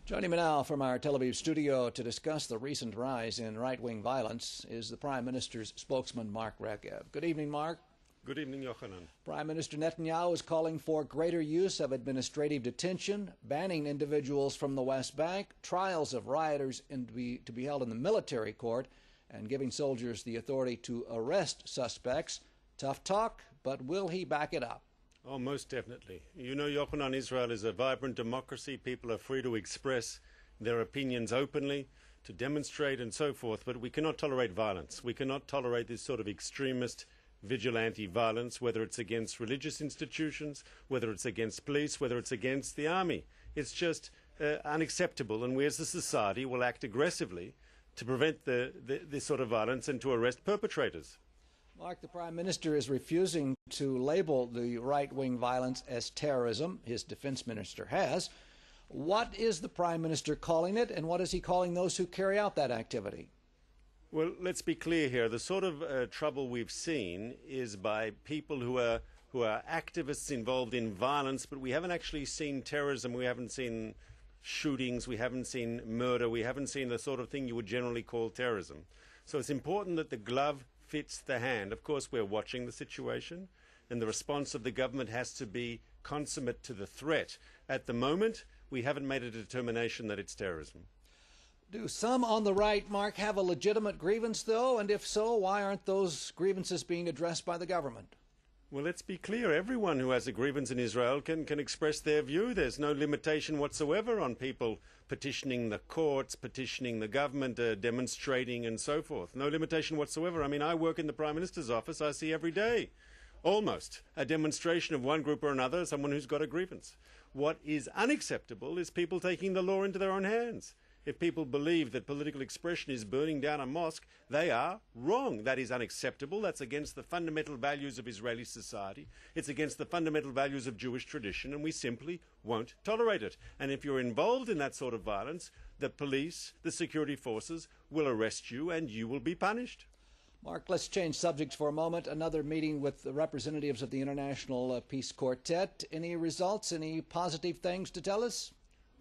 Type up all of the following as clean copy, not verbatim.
Joining me now from our Tel Aviv studio to discuss the recent rise in right-wing violence is the Prime Minister's spokesman, Mark Regev. Good evening, Mark. Good evening, Yochanan. Prime Minister Netanyahu is calling for greater use of administrative detention, banning individuals from the West Bank, trials of rioters to be held in the military court, and giving soldiers the authority to arrest suspects. Tough talk, but will he back it up? Oh, most definitely. You know, Yochanan, Israel is a vibrant democracy. People are free to express their opinions openly, to demonstrate and so forth, but we cannot tolerate violence. We cannot tolerate this sort of extremist vigilante violence, whether it's against religious institutions, whether it's against police, whether it's against the army. It's just unacceptable, and we as a society will act aggressively to prevent this sort of violence and to arrest perpetrators. Mark, the Prime Minister is refusing to label the right-wing violence as terrorism. His defense minister has. What is the Prime Minister calling it, and what is he calling those who carry out that activity? Well, let's be clear here. The sort of trouble we've seen is by people who are activists involved in violence, but we haven't actually seen terrorism. We haven't seen shootings. We haven't seen murder. We haven't seen the sort of thing you would generally call terrorism. So it's important that the glove fits the hand. Of course, we're watching the situation, and the response of the government has to be consummate to the threat. At the moment, we haven't made a determination that it's terrorism. Do some on the right, Mark, have a legitimate grievance, though? And if so, why aren't those grievances being addressed by the government? Well, let's be clear. Everyone who has a grievance in Israel can express their view. There's no limitation whatsoever on people petitioning the courts, petitioning the government, demonstrating and so forth. No limitation whatsoever. I mean, I work in the Prime Minister's office. I see every day, almost, a demonstration of one group or another, someone who's got a grievance. What is unacceptable is people taking the law into their own hands. If people believe that political expression is burning down a mosque, they are wrong. That is unacceptable. That's against the fundamental values of Israeli society. It's against the fundamental values of Jewish tradition, and we simply won't tolerate it. And if you're involved in that sort of violence, the police, the security forces will arrest you and you will be punished. Mark, let's change subjects for a moment. Another meeting with the representatives of the International Peace Quartet. Any results, any positive things to tell us?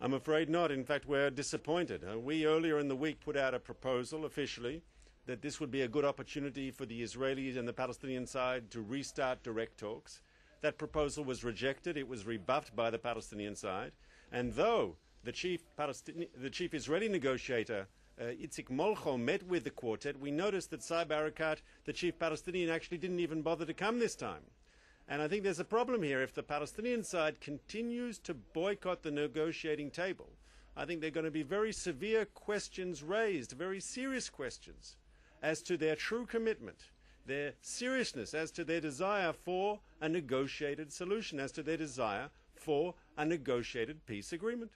I'm afraid not. In fact, we're disappointed. We earlier in the week put out a proposal officially that this would be a good opportunity for the Israelis and the Palestinian side to restart direct talks. That proposal was rejected. It was rebuffed by the Palestinian side. And though the chief Israeli negotiator, Itzik Molcho, met with the quartet, we noticed that Saeb Erekat, the chief Palestinian, actually didn't even bother to come this time. And I think there's a problem here. If the Palestinian side continues to boycott the negotiating table, I think there are going to be very severe questions raised, very serious questions, as to their true commitment, their seriousness, as to their desire for a negotiated solution, as to their desire for a negotiated peace agreement.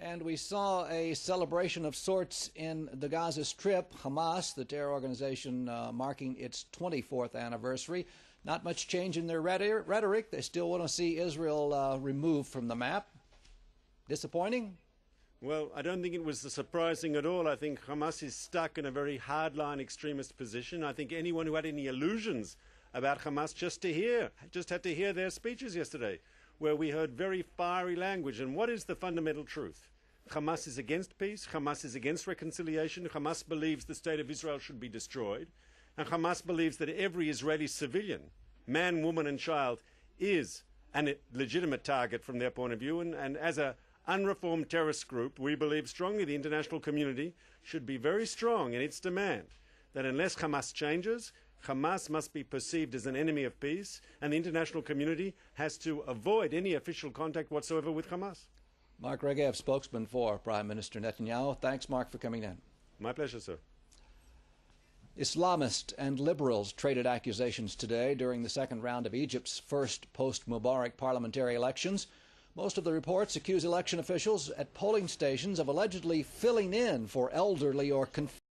And we saw a celebration of sorts in the Gaza Strip. Hamas, the terror organization, marking its 24th anniversary. Not much change in their rhetoric. They still want to see Israel removed from the map. Disappointing? Well, I don't think it was surprising at all. I think Hamas is stuck in a very hardline extremist position. I think anyone who had any illusions about Hamas just had to hear their speeches yesterday, where we heard very fiery language. And what is the fundamental truth? Hamas is against peace. Hamas is against reconciliation. Hamas believes the state of Israel should be destroyed. And Hamas believes that every Israeli civilian, man, woman and child, is a legitimate target from their point of view. And as an unreformed terrorist group, we believe strongly the international community should be very strong in its demand that unless Hamas changes, Hamas must be perceived as an enemy of peace, and the international community has to avoid any official contact whatsoever with Hamas. Mark Regev, spokesman for Prime Minister Netanyahu. Thanks, Mark, for coming in. My pleasure, sir. Islamists and liberals traded accusations today during the second round of Egypt's first post-Mubarak parliamentary elections. Most of the reports accuse election officials at polling stations of allegedly filling in for elderly or confused